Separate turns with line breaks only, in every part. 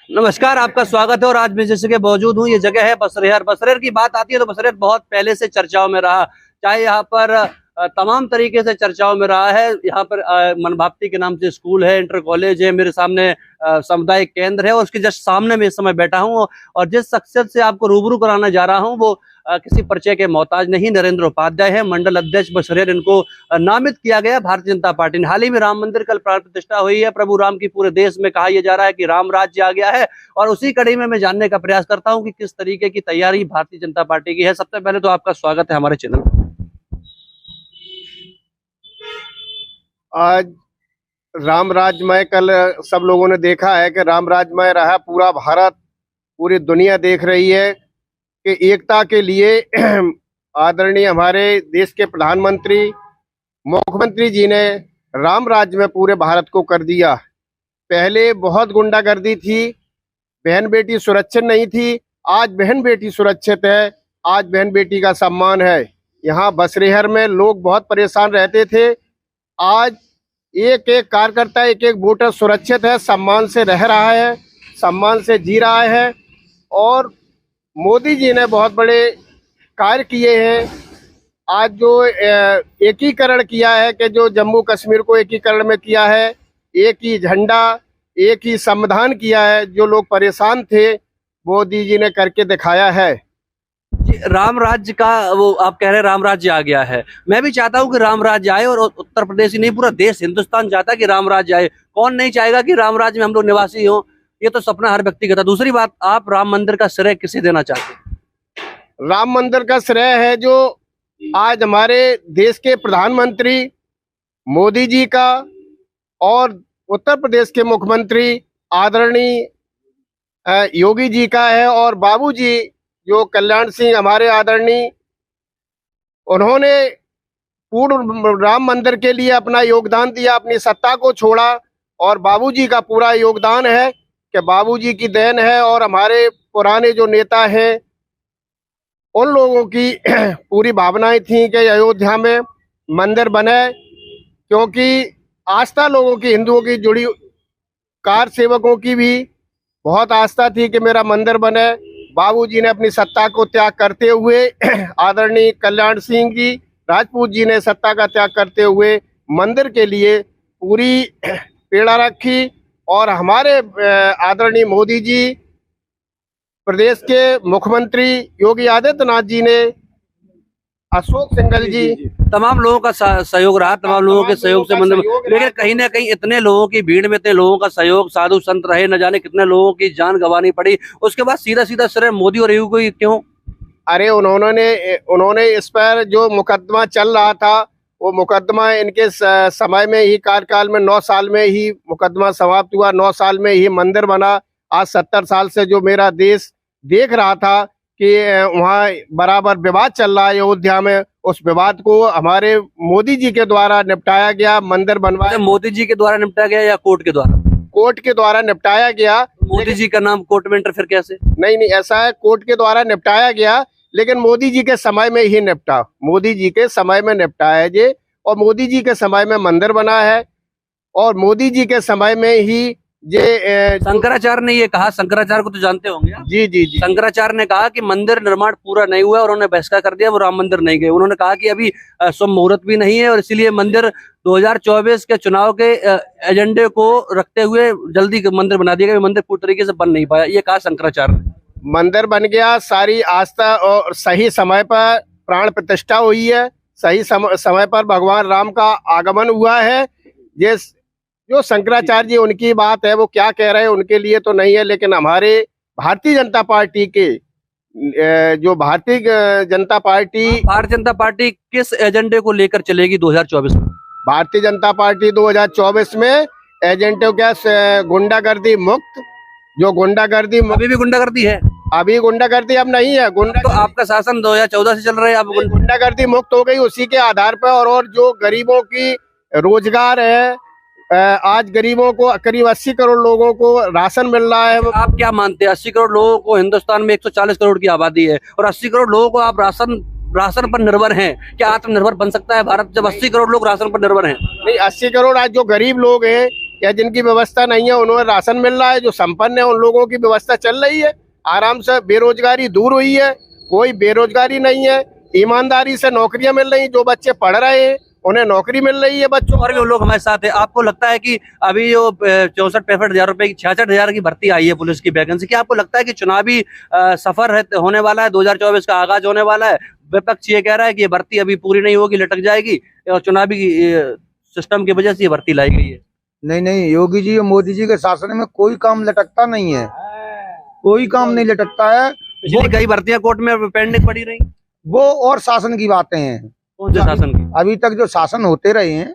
नमस्कार, आपका स्वागत है। और आज मैं जिस जगह मौजूद हूँ, ये जगह है बसरेहर। बसरेहर की बात आती है तो बसरेहर बहुत पहले से चर्चाओं में रहा। चाहे यहाँ पर तमाम तरीके से चर्चाओं में रहा है। यहाँ पर मनभावती के नाम से स्कूल है, इंटर कॉलेज है, मेरे सामने सामुदायिक केंद्र है और उसके जस्ट सामने मैं इस समय बैठा हूँ। और जिस शख्सियत से आपको रूबरू कराना जा रहा हूँ वो किसी परिचय के मोहताज नहीं, नरेंद्र उपाध्याय है, मंडल अध्यक्ष बसरेहर। इनको नामित किया गया भारतीय जनता पार्टी ने। हाल ही में राम मंदिर कल प्राण प्रतिष्ठा हुई है। प्रभु राम की पूरे देश में कहा यह जा रहा है कि राम राज्य आ गया है। और उसी कड़ी में मैं जानने का प्रयास करता हूं कि किस तरीके की तैयारी भारतीय जनता पार्टी की है। सबसे पहले तो आपका स्वागत है हमारे चैनल में।
आज राम राज्यमय, कल सब लोगों ने देखा है कि राम राज्यमय रहा। पूरा भारत, पूरी दुनिया देख रही है कि एकता के लिए आदरणीय हमारे देश के प्रधानमंत्री, मुख्यमंत्री जी ने राम राज्य में पूरे भारत को कर दिया। पहले बहुत गुंडागर्दी थी, बहन बेटी सुरक्षित नहीं थी। आज बहन बेटी सुरक्षित है, आज बहन बेटी का सम्मान है। यहाँ बसरेहर में लोग बहुत परेशान रहते थे। आज एक एक कार्यकर्ता, एक एक वोटर सुरक्षित है, सम्मान से रह रहा है, सम्मान से जी रहा है। और मोदी जी ने बहुत बड़े कार्य किए हैं। आज जो एकीकरण किया है कि जो जम्मू कश्मीर को एकीकरण में किया है, एक ही झंडा, एक ही संविधान किया है। जो लोग परेशान थे मोदी जी ने करके दिखाया है।
राम राज्य का वो आप कह रहे हैं राम राज्य आ गया है। मैं भी चाहता हूं कि राम राज्य आए और उत्तर प्रदेश ही नहीं पूरा देश, हिंदुस्तान चाहता है कि राम राज्य आए। कौन नहीं चाहेगा कि राम राज्य में हम लोग निवासी हों, ये तो सपना हर व्यक्ति का था। दूसरी बात, आप राम मंदिर का श्रेय किसे देना चाहते हैं?
राम मंदिर का श्रेय है जो आज हमारे देश के प्रधानमंत्री मोदी जी का और उत्तर प्रदेश के मुख्यमंत्री आदरणीय योगी जी का है। और बाबूजी जो कल्याण सिंह हमारे आदरणीय, उन्होंने पूर्ण राम मंदिर के लिए अपना योगदान दिया, अपनी सत्ता को छोड़ा। और बाबूजी का पूरा योगदान है कि बाबूजी की देन है। और हमारे पुराने जो नेता हैं उन लोगों की पूरी भावनाएं थी कि अयोध्या में मंदिर बने, क्योंकि आस्था लोगों की, हिंदुओं की जुड़ी, कार सेवकों की भी बहुत आस्था थी कि मेरा मंदिर बने। बाबूजी ने अपनी सत्ता को त्याग करते हुए, आदरणीय कल्याण सिंह जी राजपूत जी ने सत्ता का त्याग करते हुए मंदिर के लिए पूरी पेड़ा रखी। और हमारे आदरणीय मोदी जी, प्रदेश के मुख्यमंत्री योगी आदित्यनाथ जी ने, अशोक सिंघल जी,
तमाम लोगों का सहयोग रहा। तमाम लोगों के सहयोग से मंदिर, लेकिन कहीं ना कहीं इतने लोगों की भीड़ में, इतने लोगों का सहयोग, साधु संत रहे, न जाने कितने लोगों की जान गंवानी पड़ी। उसके बाद सीधा सीधा श्रेय मोदी और योगी को क्यों?
अरे उन्होंने इस पर जो मुकदमा चल रहा था, वो मुकदमा इनके समय में ही, कार्यकाल में 9 साल में ही मुकदमा समाप्त हुआ। 9 साल में ही मंदिर बना। आज 70 साल से जो मेरा देश देख रहा था कि वहाँ बराबर विवाद चल रहा है अयोध्या में, उस विवाद को हमारे मोदी जी के द्वारा निपटाया गया, मंदिर बनवाया।
मोदी जी के द्वारा निपटाया गया या कोर्ट के द्वारा?
कोर्ट के द्वारा निपटाया गया।
मोदी जी का नाम कोर्ट में इंटरफेयर कैसे?
नहीं, ऐसा है, कोर्ट के द्वारा निपटाया गया, लेकिन मोदी जी के समय में ही निपटा। मोदी जी के समय में निपटाया जी, और मोदी जी के समय में मंदिर बना है। और मोदी जी के समय में ही
शंकराचार्य ने ये कहा, शंकराचार्य को तो जानते होंगे आप?
जी जी जी।
शंकराचार्य ने कहा कि मंदिर निर्माण पूरा नहीं हुआ और उन्होंने बहिष्कार कर दिया, वो राम मंदिर नहीं गए। उन्होंने कहा कि अभी शुभ मुहूर्त भी नहीं है और इसीलिए मंदिर 2024 के चुनाव के एजेंडे को रखते हुए जल्दी मंदिर बना दिया गया। मंदिर पूरी तरीके से बन नहीं पाया, ये कहा शंकराचार्य ने।
मंदिर बन गया, सारी आस्था और सही समय पर प्राण प्रतिष्ठा हुई है, सही समय पर भगवान राम का आगमन हुआ है। जो शंकराचार्य जी, उनकी बात है, वो क्या कह रहे हैं उनके लिए तो नहीं है। लेकिन हमारे भारतीय जनता पार्टी के जो भारतीय जनता पार्टी
किस एजेंडे को लेकर चलेगी 2024 में?
भारतीय जनता पार्टी 2024 में एजेंडे क्या, गुंडागर्दी मुक्त। जो गुंडागर्दी,
अभी भी गुंडागर्दी है?
अभी गुंडागर्दी अब नहीं है।
तो आपका शासन 2014 से चल रहा है, अब
गुंडागर्दी मुक्त हो गई उसी के आधार पर। और जो गरीबों की रोजगार है, आज गरीबों को, करीब 80 करोड़ लोगों को राशन मिल रहा है।
आप क्या मानते हैं, 80 करोड़ लोगों को, हिंदुस्तान में 140 करोड़ की आबादी है और 80 करोड़ लोगों को आप राशन पर निर्भर हैं, क्या आत्मनिर्भर बन सकता है भारत जब 80 करोड़ लोग राशन पर निर्भर हैं?
नहीं, 80 करोड़ आज जो गरीब लोग हैं, क्या जिनकी व्यवस्था नहीं है उन्हें राशन मिल रहा है? जो संपन्न है उन लोगों की व्यवस्था चल रही है, आराम से बेरोजगारी दूर हुई है, कोई बेरोजगारी नहीं है, ईमानदारी से नौकरियां मिल रही, जो बच्चे पढ़ रहे हैं उन्हें नौकरी मिल रही है बच्चों।
और भी लोग हमारे साथ है। आपको लगता है कि अभी जो 64-65 हजार रुपए की 66 हजार की भर्ती आई है पुलिस की वैकेंसी, क्या आपको लगता है कि चुनावी सफर होने वाला है, 2024 का आगाज होने वाला है? विपक्ष ये कह रहा है कि ये भर्ती अभी पूरी नहीं होगी, लटक जाएगी और चुनावी सिस्टम की वजह से ये भर्ती लाई गई है।
नहीं नहीं, योगी जी और मोदी जी के शासन में कोई काम लटकता नहीं है, कोई काम नहीं लटकता है।
पिछली कई भर्तियां कोर्ट में पेंडिंग पड़ी रही,
वो और शासन की बातें हैं।
कौन से शासन की?
अभी तक जो शासन होते रहे हैं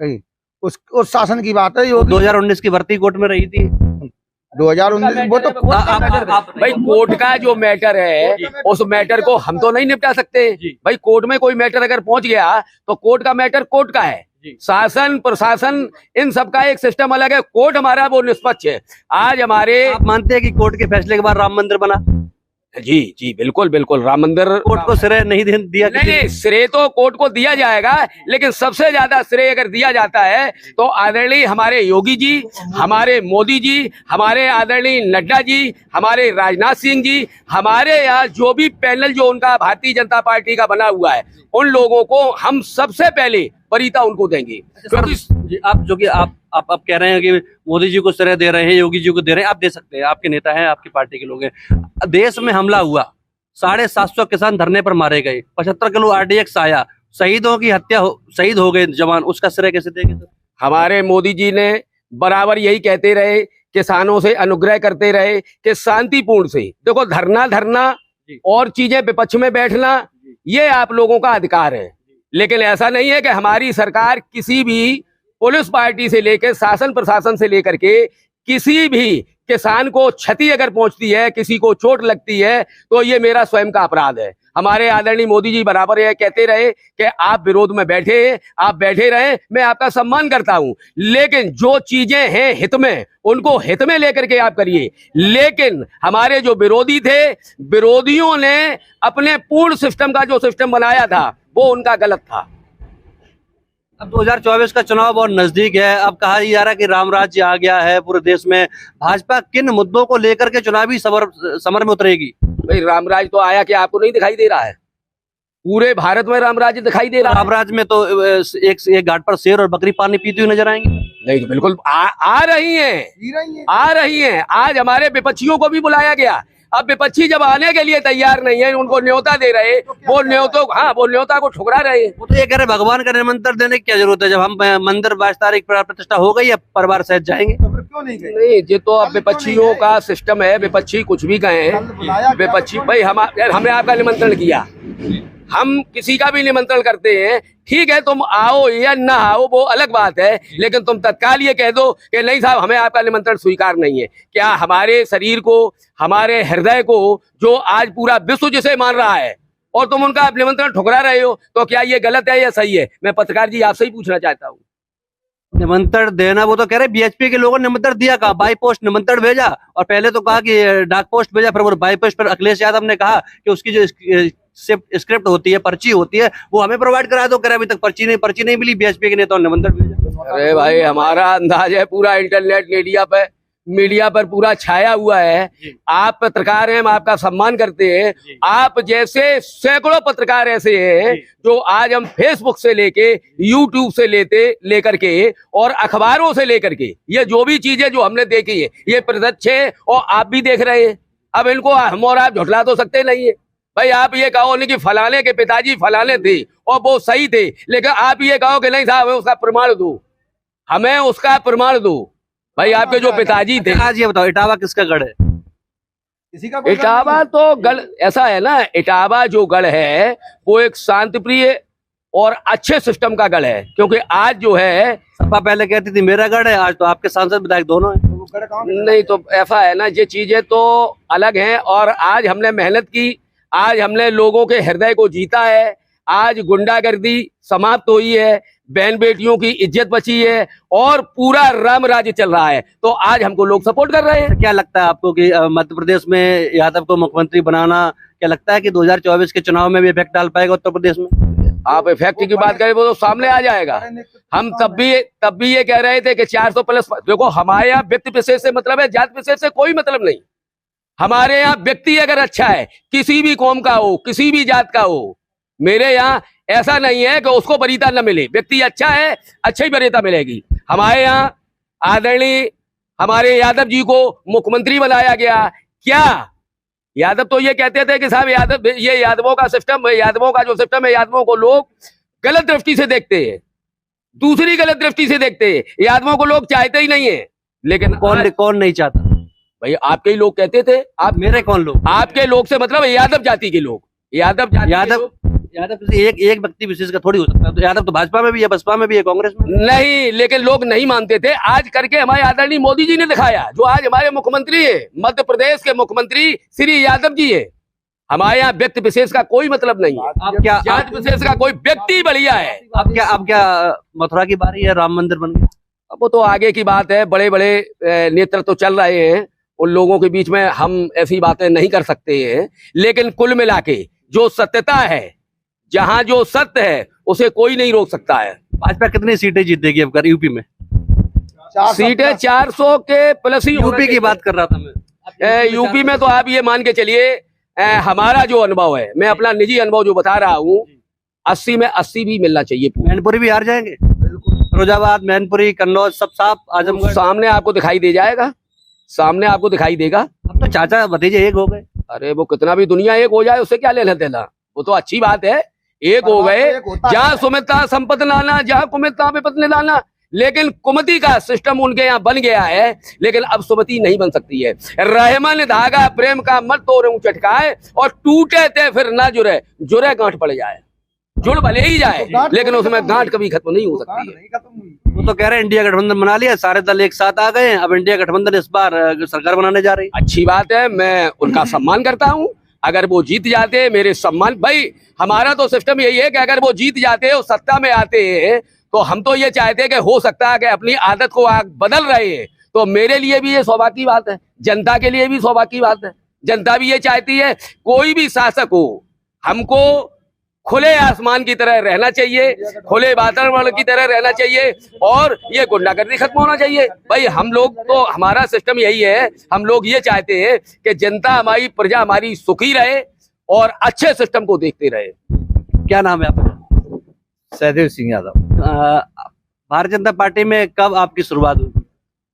कहीं उस शासन की बात है। योगी
2019 की भर्ती कोर्ट में रही थी,
2019 वो तो
भाई कोर्ट का जो मैटर है उस मैटर को हम तो नहीं निपटा सकते। भाई कोर्ट में कोई मैटर अगर पहुंच गया तो कोर्ट का मैटर कोर्ट का है। शासन प्रशासन इन सब का एक सिस्टम अलग है, कोर्ट हमारा वो निष्पक्ष है। आज हमारे
आप मानते हैं कि कोर्ट के फैसले के बाद राम मंदिर बना?
जी जी बिल्कुल बिल्कुल, राम मंदिर
कोर्ट को श्रेय नहीं दिया?
नहीं, श्रेय तो कोर्ट को दिया जाएगा, लेकिन सबसे ज्यादा श्रेय अगर दिया जाता है तो आदरणीय हमारे योगी जी, हमारे मोदी जी, हमारे आदरणीय नड्डा जी, हमारे राजनाथ सिंह जी, हमारे यहाँ जो भी पैनल जो उनका भारतीय जनता पार्टी का बना हुआ है, उन लोगों को हम सबसे पहले वरीयता उनको देंगे। क्योंकि
आप जो कि आप कह रहे हैं कि मोदी जी को श्रेय दे रहे हैं, योगी जी को दे रहे हैं, आप दे सकते हैं, आपके नेता हैं, आपकी पार्टी के लोग हैं। देश में हमला हुआ, 750 किसान धरने पर मारे गए, 75 किलो RDX आया, शहीदों की शहीद हो गए जवान, उसका श्रेय कैसे देंगे सर?
हमारे मोदी जी ने बराबर यही कहते रहे, किसानों से अनुग्रह करते रहे कि शांतिपूर्ण से, देखो धरना और चीजें विपक्ष में बैठना ये आप लोगों का अधिकार है, लेकिन ऐसा नहीं है कि हमारी सरकार किसी भी पुलिस पार्टी से लेकर शासन प्रशासन से लेकर के किसी भी किसान को क्षति अगर पहुंचती है, किसी को चोट लगती है, तो ये मेरा स्वयं का अपराध है। हमारे आदरणीय मोदी जी बराबर यह कहते रहे कि आप विरोध में बैठे, आप बैठे रहे, मैं आपका सम्मान करता हूं, लेकिन जो चीजें हैं हित में, उनको हित में लेकर के आप करिए। लेकिन हमारे जो विरोधी थे, विरोधियों ने अपने पूर्ण सिस्टम का जो सिस्टम बनाया था वो उनका गलत था।
अब 2024 का चुनाव बहुत नजदीक है, अब कहा जा रहा है कि राम राज्य आ गया है पूरे देश में, भाजपा किन मुद्दों को लेकर के चुनावी समर में उतरेगी?
भाई रामराज तो आया कि आपको नहीं दिखाई दे रहा है? पूरे भारत में रामराज दिखाई दे रहा है।
रामराज में तो एक घाट पर शेर और बकरी पानी पीती हुई नजर आएंगी।
नहीं तो बिल्कुल आ रही हैं। आज हमारे विपक्षियों को भी बुलाया गया। अब विपक्षी जब आने के लिए तैयार नहीं है, उनको न्योता दे रहे, वो न्योता को ठुकरा रहे।
वो तो ये कह रहे भगवान का निमंत्रण देने की क्या जरूरत है, जब हम मंदिर 22 तारीख पर प्रतिष्ठा हो गई है, परिवार सहित जाएंगे।
क्यों नहीं गए?
नहीं, ये तो अब विपक्षियों का सिस्टम है, विपक्षी कुछ भी कहें। विपक्षी भाई हमने आपका निमंत्रण किया, हम किसी का भी निमंत्रण करते हैं, ठीक है, तुम आओ या ना आओ वो अलग बात है, लेकिन तुम तत्काल ये कह दो कि नहीं साहब हमें आपका निमंत्रण स्वीकार नहीं है। क्या हमारे शरीर को, हमारे हृदय को जो आज पूरा विश्व जिसे मान रहा है, और तुम उनका निमंत्रण ठुकरा रहे हो, तो क्या ये गलत है या सही है? मैं पत्रकार जी आपसे ही पूछना चाहता हूँ।
निमंत्रण देना, वो तो कह रहे BHP के लोगों ने निमंत्रण दिया, कहा बाई पोस्ट निमंत्रण भेजा, और पहले तो कहा कि डाक पोस्ट भेजा, फिर वो बाई पोस्ट पर अखिलेश यादव ने कहा कि उसकी जो स्क्रिप्ट होती है, पर्ची होती है, वो हमें प्रोवाइड करा दो। कह रहे अभी तक पर्ची नहीं मिली, BHP के नेताओं ने निमंत्रण भेजा।
अरे भाई हमारा अंदाज है पूरा इंटरनेट मीडिया पर पूरा छाया हुआ है। आप पत्रकार हैं, हम आपका सम्मान करते हैं। आप जैसे सैकड़ों पत्रकार ऐसे हैं जो आज हम फेसबुक से लेके, यूट्यूब से लेकर के और अखबारों से लेकर के, ये जो भी चीजें जो हमने देखी है ये प्रत्यक्ष है और आप भी देख रहे हैं। अब इनको हम और आप झुठला तो सकते नहीं है। भाई आप ये कहो नहीं कि फलाने के पिताजी फलाने थे और वो सही थे, लेकिन आप ये कहो कि नहीं साहब उसका प्रमाण दो, हमें उसका प्रमाण दो। भाई आपके जो पिताजी थे।
आज ये बताओ इटावा किसका गढ़ है?
इटावा तो गढ़ ऐसा है ना, इटावा जो गढ़ है वो एक शांतिप्रिय और अच्छे सिस्टम का गढ़ है, क्योंकि आज जो है
सपा पहले कहती थी मेरा गढ़ है, आज तो आपके सांसद विधायक दोनों हैं।
नहीं तो ऐसा है ना, ये चीजें तो अलग हैं। और आज हमने मेहनत की, आज हमने लोगों के हृदय को जीता है, आज गुंडागर्दी समाप्त हुई है, बहन बेटियों की इज्जत बची है और पूरा राम राज्य चल रहा है, तो आज हमको लोग सपोर्ट कर रहे हैं।
क्या लगता है आपको कि मध्य प्रदेश में यादव को मुख्यमंत्री बनाना, क्या लगता है कि 2024 के चुनाव में भी इफेक्ट डाल पाएगा उत्तर प्रदेश में?
आप इफेक्ट की बात करें वो तो सामने आ जाएगा। हम तब भी ये कह रहे थे कि 400 प्लस। देखो हमारे यहाँ व्यक्ति विशेष से मतलब है, जाति विशेष से कोई मतलब नहीं। हमारे यहाँ व्यक्ति अगर अच्छा है, किसी भी कौम का हो, किसी भी जात का हो, मेरे यहाँ ऐसा नहीं है कि उसको वरीयता न मिले। व्यक्ति अच्छा है, अच्छी वरीयता मिलेगी। हमारे यहाँ आदरणीय हमारे यादव जी को मुख्यमंत्री बनाया गया। क्या यादव तो ये कहते थे कि साहब यादव, ये यादवों का सिस्टम है, यादवों का जो सिस्टम है, यादवों को लोग गलत दृष्टि से देखते हैं, दूसरी गलत दृष्टि से देखते हैं। यादवों को लोग चाहते ही नहीं है। लेकिन
कौन नहीं चाहता
भाई? आपके ही लोग कहते थे। आप
मेरे कौन लोग?
आपके लोग से मतलब यादव जाति के लोग,
यादव किसी एक व्यक्ति विशेष का थोड़ी हो सकता है। तो यादव तो भाजपा में भी है, बसपा में भी है, कांग्रेस में
नहीं। लेकिन लोग नहीं मानते थे। आज करके हमारे आदरणीय मोदी जी ने दिखाया। जो आज हमारे मुख्यमंत्री है, मध्य प्रदेश के मुख्यमंत्री श्री यादव जी है। हमारे यहाँ व्यक्ति विशेष का कोई मतलब नहीं है।
आप क्या
जाति विशेष का कोई व्यक्ति बढ़िया है।
अब क्या मथुरा की बारी है, राम मंदिर बन गया?
अब वो तो आगे की बात है। बड़े बड़े नेतृत्व तो चल रहे हैं, उन लोगों के बीच में हम ऐसी बातें नहीं कर सकते हैं। लेकिन कुल मिला के जो सत्यता है, जहां जो सत्य है, उसे कोई नहीं रोक सकता है।
भाजपा कितनी सीटें जीतेगी अब कर यूपी में?
सीटें 400 के प्लस ही।
यूपी की बात कर रहा था मैं।
यूपी में तो आप ये मान के चलिए, हमारा जो अनुभव है, मैं अपना निजी अनुभव जो बता रहा हूँ, 80 में 80 भी मिलना चाहिए।
मैनपुरी भी हार जाएंगे? फिरोजाबाद, मैनपुरी, कन्नौज सब साफ आजमगढ़
सामने आपको दिखाई दे जाएगा, सामने आपको दिखाई देगा।
अब तो चाचा भतीजे एक हो गए।
अरे वो कितना भी दुनिया एक हो जाए, उससे क्या लेना देना, वो तो अच्छी बात है। एक हो गए, जहाँ सुमिता संपत्ति लाना, जहाँ कुमिता विपत्ति लाना। लेकिन कुमति का सिस्टम उनके यहाँ बन गया है, लेकिन अब सुमति नहीं बन सकती है। रहमन धागा प्रेम का मत तोड़ूं चटकाए, और टूटे थे फिर ना जुड़े, जुड़े गांठ पड़ जाए। जुड़ भले ही जाए, लेकिन उसमें गांठ कभी खत्म नहीं हो सकती है।
वो तो कह रहे हैं इंडिया गठबंधन बना लिया, सारे दल एक साथ आ गए हैं। अब इंडिया गठबंधन इस बार सरकार बनाने जा रही है।
अच्छी बात है, मैं उनका सम्मान करता हूँ। अगर वो जीत जाते, मेरे सम्मान। भाई हमारा तो सिस्टम यही है कि अगर वो जीत जाते और सत्ता में आते हैं, तो हम तो ये चाहते हैं कि हो सकता है कि अपनी आदत को बदल रहे हैं, तो मेरे लिए भी ये सौभाग्य की बात है, जनता के लिए भी सौभाग्य की बात है। जनता भी ये चाहती है कोई भी शासक हो, हमको खुले आसमान की तरह रहना चाहिए, खुले वातावरण की तरह रहना चाहिए, और ये गुंडागर्दी खत्म होना चाहिए। भाई हम लोग तो, हमारा सिस्टम यही है, हम लोग ये चाहते हैं कि जनता हमारी, प्रजा हमारी सुखी रहे और अच्छे सिस्टम को देखते रहे।
क्या नाम है आपका?
सहदेव सिंह यादव।
भारतीय जनता पार्टी में कब आपकी शुरुआत हुई?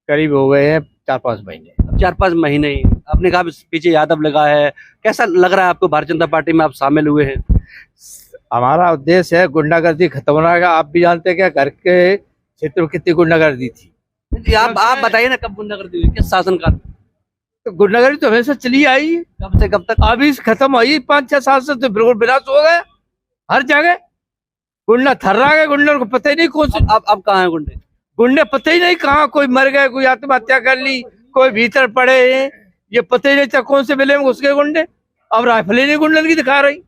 करीब हो गए हैं 4-5 महीने।
4-5 महीने ही। आपने कहा पीछे यादव लगा है, कैसा लग रहा है आपको भारतीय जनता पार्टी में आप शामिल हुए हैं?
हमारा उद्देश्य है गुंडागर्दी खत्म होना का। आप भी जानते हैं क्या घर के क्षेत्र में कितनी गुंडागर्दी थी।
जी आप बताइए ना, कब गुंडागर्दी हुई, किस शासनकाल में?
तो गुंडागर्दी तो हमेशा चली आई,
कब से कब तक?
अभी खत्म हुई 5-6 साल से, तो बिल्कुल विनाश हो गया हर जगह। गुंडा थर्रा गए, गुंडे को पता ही नहीं कौन से।
अब कहाँ है गुंडे?
गुंडे पता ही नहीं कहाँ, कोई मर गए, कोई आत्महत्या कर ली, कोई भीतर पड़े हैं, ये पता ही नहीं था कौन से बेले में घुस गए गुंडे। अब राइफल ही नहीं गुंडन की दिखा रही।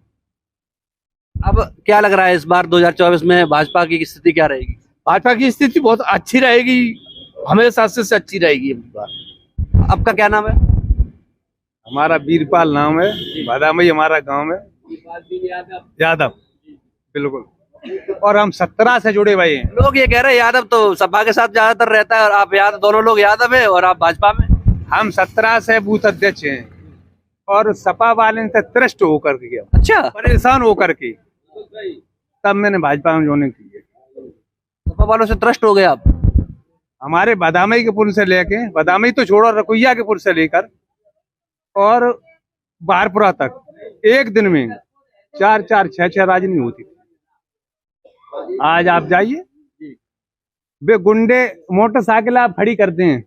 अब क्या लग रहा है इस बार 2024 में भाजपा की स्थिति क्या रहेगी?
भाजपा की स्थिति बहुत अच्छी रहेगी, हमेशा से अच्छी रहेगी।
आपका क्या नाम है?
हमारा बीरपाल नाम है, बादामी हमारा गांव है, यादव बिल्कुल। और हम 17 से जुड़े हुए हैं।
लोग ये कह रहे हैं यादव तो सपा के साथ ज्यादातर रहता है, और आप यादव, दोनों लोग यादव है और आप भाजपा में।
हम 17 से बूथ अध्यक्ष हैं, और सपा वाले से त्रस्त होकर के,
अच्छा,
परेशान होकर के, तब मैंने भाजपा में ज्वाइनिंग की है।
सपा वालों से त्रस्त हो गए आप?
हमारे बादामी के पुल से लेके, बादामी तो छोड़ो, रकुइया के पुल से लेकर और बारपुरा तक एक दिन में 4-4, 6-6 राजनी होती थी। आज आप जाइए, वे गुंडे मोटरसाइकिल आप खड़ी करते हैं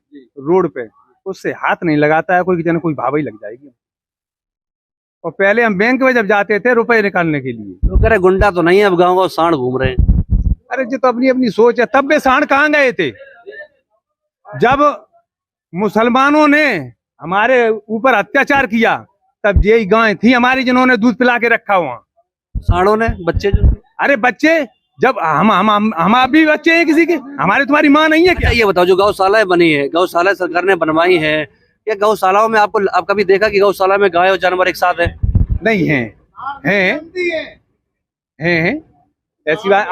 रोड पे, उससे हाथ नहीं लगाता है कोई, जन कोई भाव ही लग जाएगी। और पहले हम बैंक में जब जाते थे रुपए निकालने के लिए,
तो कह रहे गुंडा तो नहीं है, अब गाँव सांड घूम रहे हैं।
अरे जो तो अपनी अपनी सोच है। तब वे सांड कहाँ गए थे? जब मुसलमानों ने हमारे ऊपर अत्याचार किया, तब यही गाय थी हमारी जिन्होंने दूध पिला के रखा वहाँ।
सांडों ने बच्चे जो,
अरे बच्चे, जब हम आप भी बच्चे हैं किसी के, हमारे तुम्हारी माँ नहीं है क्या?
ये बताओ, जो गौशालाएं बनी है, गौशाला सरकार ने बनवाई है, क्या गौशालाओं में आप कभी देखा कि गौशाला में गाय और जानवर एक साथ है?
नहीं है, हैं ऐसी बात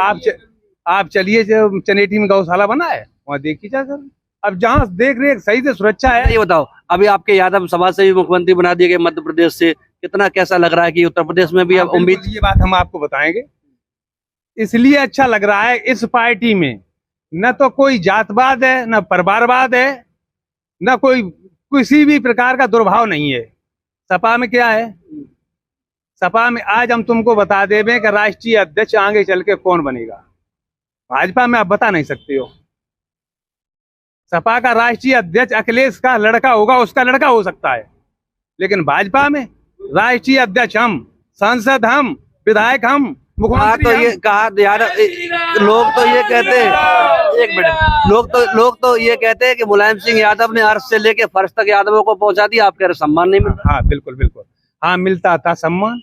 आप चलिए जो चनेटी में गौशाला बना है वहाँ देखिए जाकर। अब जहाँ देख रहे हैं सही से सुरक्षा है।
ये बताओ, अभी आपके यादव समाज से भी मुख्यमंत्री बना दिए गए मध्य प्रदेश से, कितना कैसा लग रहा है कि उत्तर प्रदेश में भी अब उम्मीद?
ये बात हम आपको बताएंगे, इसलिए अच्छा लग रहा है इस पार्टी में न तो कोई जातवाद है, न परिवारवाद है, न कोई किसी भी प्रकार का दुर्भाव नहीं है। सपा में क्या है, सपा में आज हम तुमको बता देवे कि राष्ट्रीय अध्यक्ष आगे चल के कौन बनेगा। भाजपा में आप बता नहीं सकते हो। सपा का राष्ट्रीय अध्यक्ष अखिलेश का लड़का होगा, उसका लड़का हो सकता है, लेकिन भाजपा में राष्ट्रीय अध्यक्ष हम, सांसद हम, विधायक हम, मुख्यमंत्री
तो ये कहा यार, लोग तो ये कहते हैं, एक मिनट, लोग तो ये कहते हैं कि मुलायम सिंह यादव ने अर्श से लेके फर्श तक यादवों को पहुंचा दिया, आप कह रहे सम्मान नहीं मिलता?
हाँ बिल्कुल बिल्कुल, हाँ मिलता था सम्मान।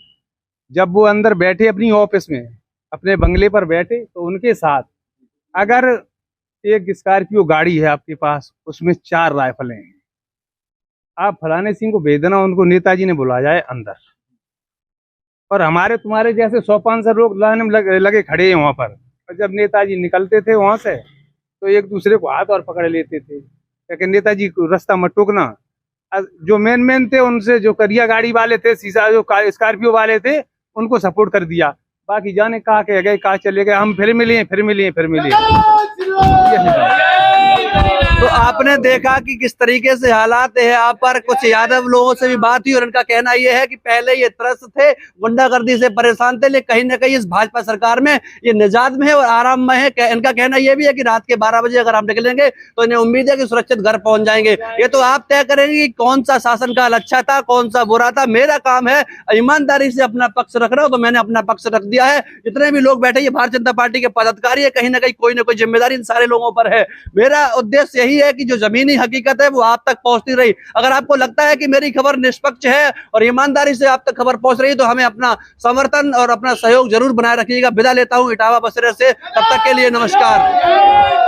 जब वो अंदर बैठे अपनी ऑफिस में, अपने बंगले पर बैठे, तो उनके साथ अगर एक स्कॉर्पियो गाड़ी है आपके पास, उसमें 4 राइफलें हैं, आप फलाने सिंह को भेज देना, उनको नेताजी ने बुला जाए अंदर, और हमारे तुम्हारे जैसे 100-500 लोग लाइन में लगे खड़े हैं वहां पर। और जब नेताजी निकलते थे वहां से तो एक दूसरे को हाथ और पकड़ लेते थे, लेकिन नेताजी को रास्ता मत टोकना। जो मेन थे उनसे, जो करिया गाड़ी वाले थे, शीशा जो स्कॉर्पियो वाले थे, उनको सपोर्ट कर दिया। बाकी जाने कहाँ के गए, कहाँ चले गए, हम फिर मिले।
तो आपने देखा कि किस तरीके से हालात है यहाँ पर। कुछ यादव लोगों से भी बात हुई और उनका कहना यह है कि पहले ये त्रस्त थे, गुंडागर्दी से परेशान थे, लेकिन कहीं ना कहीं इस भाजपा सरकार में ये निजात में है और आराम में है। इनका कहना यह भी है कि रात के 12 बजे अगर हम निकलेंगे तो इन्हें उम्मीद है कि सुरक्षित घर पहुंच जाएंगे। ये तो आप तय करेंगे कि कौन सा शासनकाल अच्छा था, कौन सा बुरा था। मेरा काम है ईमानदारी से अपना पक्ष रख रहा हूं, तो मैंने अपना पक्ष रख दिया है। जितने भी लोग बैठे, ये भारतीय जनता पार्टी के पदाधिकारी है, कहीं ना कहीं कोई ना कोई जिम्मेदारी इन सारे लोगों पर है। मेरा उद्देश्य यही है कि जो जमीनी हकीकत है वो आप तक पहुंचती रही। अगर आपको लगता है कि मेरी खबर निष्पक्ष है और ईमानदारी से आप तक खबर पहुंच रही है, तो हमें अपना समर्थन और अपना सहयोग जरूर बनाए रखिएगा। विदा लेता हूं इटावा बसरे से, तब तक के लिए नमस्कार।